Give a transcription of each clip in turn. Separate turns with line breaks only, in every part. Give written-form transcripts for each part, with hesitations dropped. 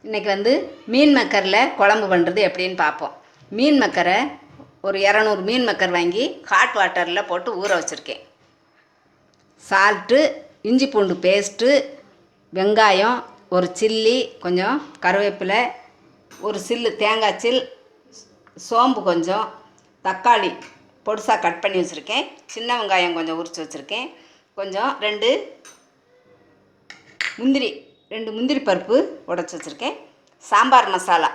இன்றைக்கி வந்து மீன் மக்கரில் குழம்பு பண்ணுறது எப்படின்னு பார்ப்போம். மீன் மக்கரை ஒரு 200 மீன் மக்கர் வாங்கி ஹாட் வாட்டரில் போட்டு ஊற வச்சுருக்கேன். சால்ட்டு, இஞ்சி பூண்டு பேஸ்ட்டு, வெங்காயம், ஒரு சில்லி, கொஞ்சம் கருவேப்பிலை, ஒரு சில்லு தேங்காய் சில், சோம்பு கொஞ்சம், தக்காளி பொடிசாக கட் பண்ணி வச்சுருக்கேன், சின்ன வெங்காயம் கொஞ்சம் உரித்து வச்சுருக்கேன், கொஞ்சம் 2 முந்திரி பருப்பு உடைச்சி வச்சுருக்கேன், சாம்பார் மசாலா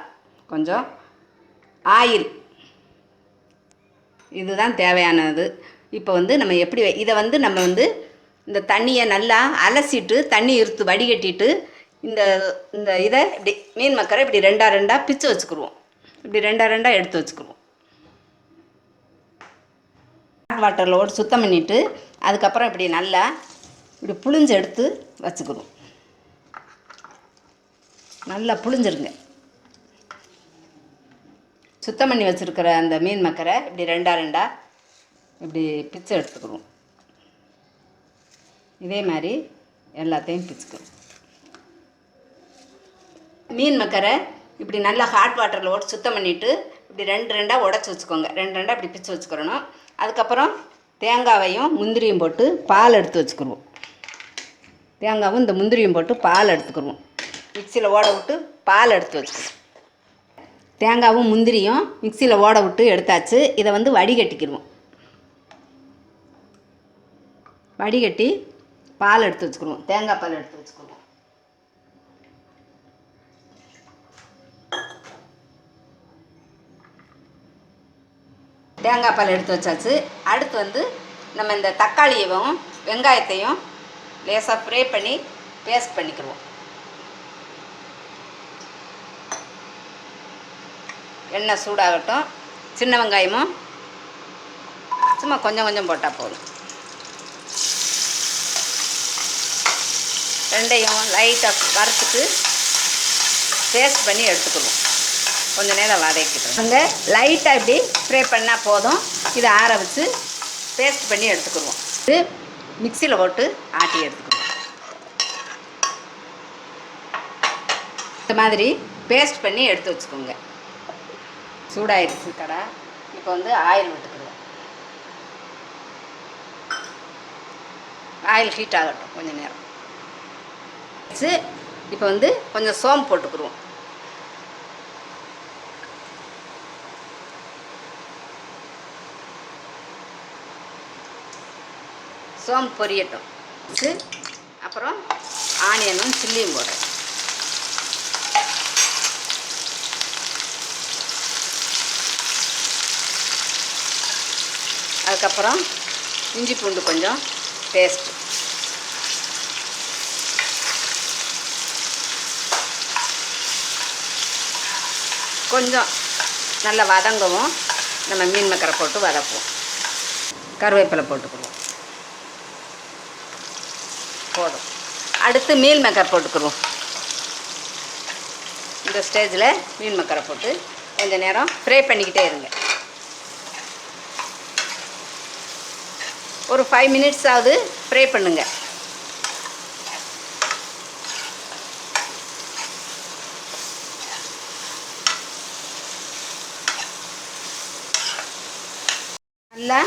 கொஞ்சம், ஆயில், இதுதான் தேவையானது. இப்போ வந்து நம்ம எப்படி இதை வந்து நம்ம வந்து இந்த தண்ணியை நல்லா அலசிட்டு தண்ணி இருத்து வடிகட்டிட்டு இந்த இதை இப்படி மீன் மக்கரை இப்படி ரெண்டாக பிச்சு வச்சுக்கிடுவோம். இப்படி ரெண்டாக எடுத்து வச்சுக்கிடுவோம். ஹாட் வாட்டரில் ஓட்டு சுத்தம் பண்ணிவிட்டு அதுக்கப்புறம் இப்படி நல்லா இப்படி புழிஞ்சு எடுத்து வச்சுக்கிடுவோம். நல்லா புழிஞ்சிருங்க. சுத்தம் பண்ணி வச்சுருக்கிற அந்த மீன் மக்கரை இப்படி ரெண்டாக இப்படி பிச்சு எடுத்துக்கிடுவோம். இதே மாதிரி எல்லாத்தையும் பிச்சுக்கணும். மீன் மக்கரை இப்படி நல்லா ஹாட் வாட்டரில் ஓட்டு சுத்தம் பண்ணிவிட்டு இப்படி ரெண்டாக உடச்சி வச்சுக்கோங்க. ரெண்டாக இப்படி பிச்சு வச்சுக்கிறணும். அதுக்கப்புறம் தேங்காவையும் முந்திரியும் போட்டு பால் எடுத்து வச்சுக்கிடுவோம். தேங்காவும் இந்த முந்திரியும் போட்டு பால் எடுத்துக்கிடுவோம். மிக்சியில் ஓட விட்டு பால் எடுத்து வச்சுக்கணும். தேங்காவும் முந்திரியும் மிக்சியில் ஓட விட்டு எடுத்தாச்சு. இதை வந்து வடிகட்டிக்கிடுவோம். வடிகட்டி பால் எடுத்து வச்சுக்கிடுவோம். தேங்காய் பால் எடுத்து வச்சுக்கிடுவோம். தேங்காய் பால் எடுத்து வச்சாச்சு. அடுத்து வந்து நம்ம இந்த தக்காளியையும் வெங்காயத்தையும் லேசாக ஃப்ரை பண்ணி பேஸ்ட் பண்ணிக்கிடுவோம். எண்ணெய் சூடாகட்டும். சின்ன வெங்காயமும் சும்மா கொஞ்சம் போட்டால் போதும். ரெண்டையும் லைட்டாக வறுத்துட்டு பேஸ்ட் பண்ணி எடுத்துக்கிடுவோம். கொஞ்சம் நேரம் வதக்கிடுவோம். அங்கே லைட்டாக இப்படி ஃப்ரை பண்ணால் போதும். இதை ஆற வச்சு பேஸ்ட் பண்ணி எடுத்துக்கிடுவோம். இது மிக்சியில் போட்டு ஆட்டி எடுத்துக்கிடுவோம். இந்த மாதிரி பேஸ்ட் பண்ணி எடுத்து வச்சுக்கோங்க. சூடாயிருச்சு கடை. இப்போ வந்து ஆயில் விட்டுக்கிடுவோம். ஆயில் ஹீட் ஆகட்டும் கொஞ்சம் நேரம். இப்போ வந்து கொஞ்சம் சோம்பு போட்டுக்கிடுவோம். சோம்பு பொரியட்டும். அப்புறம் ஆனியனும் சில்லியும் போடுறேன். அதுக்கப்புறம் இஞ்சி பூண்டு கொஞ்சம் பேஸ்ட்டு, கொஞ்சம் நல்லா வதங்கவும் நம்ம மீன் மக்கரை போட்டு வதக்குவோம். கருவேப்பிலை போட்டுக்குவோம். போதும். அடுத்து மீன் மக்கரை போட்டுக்குவோம். இந்த ஸ்டேஜில் மீன் மக்கரை போட்டு கொஞ்சம் நேரம் ஃப்ரை பண்ணிக்கிட்டே இருங்க. ஒரு 5 மினிட்ஸ் ஆகுது ஃப்ரை பண்ணுங்க. நல்லா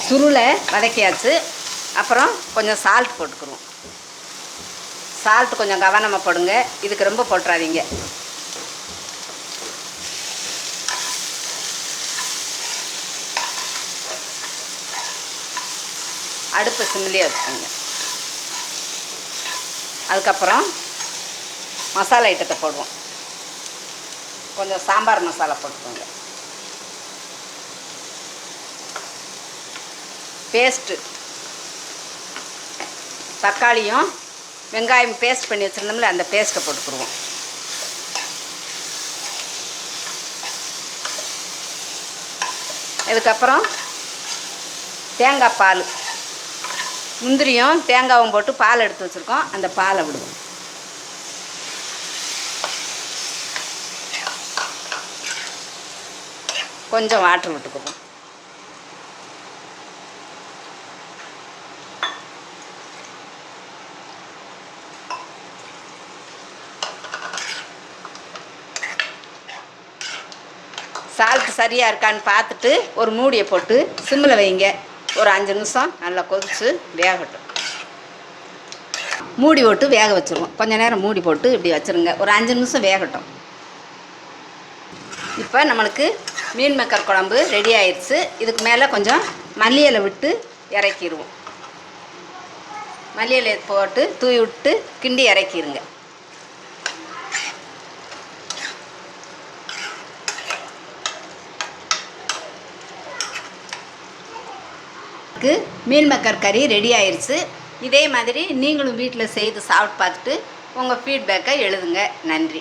சுருளை வதக்கியாச்சு. அப்புறம் கொஞ்சம் சால்ட் போட்டுக்குருவோம். சால்ட் கொஞ்சம் கவனமாக போடுங்க. இதுக்கு ரொம்ப போட்டுறாதீங்க. அடுப்பு சிம்மிலே வச்சுக்கோங்க. அதுக்கப்புறம் மசாலா ஐட்டத்தை போடுவோம். கொஞ்சம் சாம்பார் மசாலா போட்டுக்கோங்க. பேஸ்ட்டு, தக்காளியும் வெங்காயம் பேஸ்ட் பண்ணி வச்சுருந்தோம்ல அந்த பேஸ்ட்டை போட்டுக்குருவோம். இதுக்கப்புறம் தேங்காய் பால், முந்திரியும் தேங்காயும் போட்டு பால் எடுத்து வச்சுருக்கோம். அந்த பாலை விடுவோம். கொஞ்சம் வாட்டர் விட்டுக்குவோம். சால்ட் சரியாக இருக்கான்னு பார்த்துட்டு ஒரு மூடியை போட்டு சிம்மில் வைங்க. ஒரு 5 நிமிஷம் நல்லா கொதித்து வேகட்டும். மூடி போட்டு வேக வச்சுருவோம். கொஞ்சம் நேரம் மூடி போட்டு இப்படி வச்சுருங்க. ஒரு 5 நிமிஷம் வேகட்டும். இப்போ நம்மளுக்கு மீன் மேக்கர் குழம்பு ரெடி ஆயிடுச்சு. இதுக்கு மேலே கொஞ்சம் மல்லி இலை விட்டு இறக்கிடுவோம். மல்லி இலையை போட்டு தூவி விட்டு கிண்டி இறக்கிடுங்க. மீன் மேக்கர் கறி ரெடி ஆயிடுச்சு. இதே மாதிரி நீங்களும் வீட்டில் செய்து சாப்பிட்டு பார்த்துட்டு உங்கள் ஃபீட்பேக்கை எழுதுங்க. நன்றி.